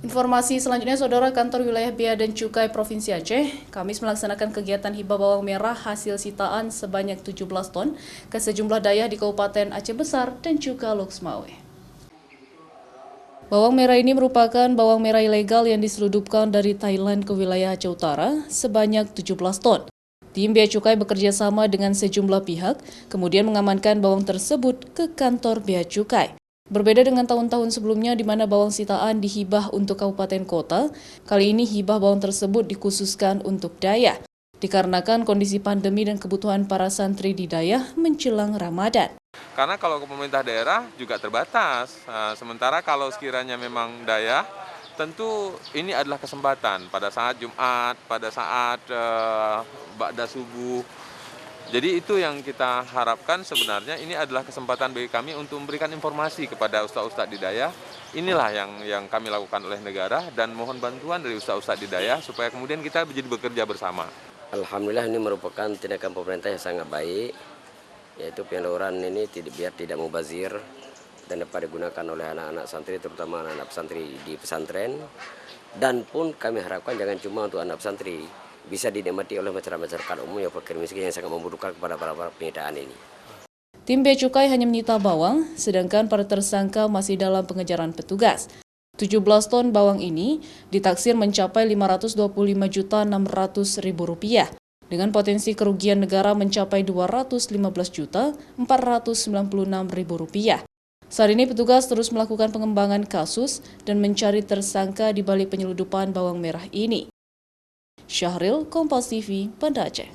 Informasi selanjutnya, Saudara, Kantor Wilayah Bea dan Cukai Provinsi Aceh, Kamis melaksanakan kegiatan hibah bawang merah hasil sitaan sebanyak 17 ton ke sejumlah daerah di Kabupaten Aceh Besar dan juga Loksmawe. Bawang merah ini merupakan bawang merah ilegal yang diselundupkan dari Thailand ke wilayah Aceh Utara sebanyak 17 ton. Tim Bea Cukai bekerja sama dengan sejumlah pihak, kemudian mengamankan bawang tersebut ke kantor Bea Cukai. Berbeda dengan tahun-tahun sebelumnya di mana bawang sitaan dihibah untuk kabupaten kota, kali ini hibah bawang tersebut dikhususkan untuk Daya, dikarenakan kondisi pandemi dan kebutuhan para santri di Daya menjelang Ramadan. Karena kalau ke pemerintah daerah juga terbatas, sementara kalau sekiranya memang Daya, tentu ini adalah kesempatan pada saat Jumat, pada saat ba'da subuh. Jadi itu yang kita harapkan sebenarnya ini adalah kesempatan bagi kami untuk memberikan informasi kepada ustadz-ustadz di Daya. Inilah yang kami lakukan oleh negara dan mohon bantuan dari ustadz-ustadz di Daya supaya kemudian kita jadi bekerja bersama. Alhamdulillah ini merupakan tindakan pemerintah yang sangat baik, yaitu penyaluran ini biar tidak mubazir dan dapat digunakan oleh anak-anak santri, terutama anak-anak santri di pesantren. Dan pun kami harapkan jangan cuma untuk anak santri, bisa dinikmati oleh masyarakat umum yang fakir miskin yang sangat membutuhkan kepada para penyitaan ini. Tim Bea Cukai hanya menyita bawang, sedangkan para tersangka masih dalam pengejaran petugas. 17 ton bawang ini ditaksir mencapai Rp525.600.000 dengan potensi kerugian negara mencapai Rp215.496.000. Saat ini petugas terus melakukan pengembangan kasus dan mencari tersangka di balik penyeludupan bawang merah ini. Syahril, Kompas TV, Banda Aceh.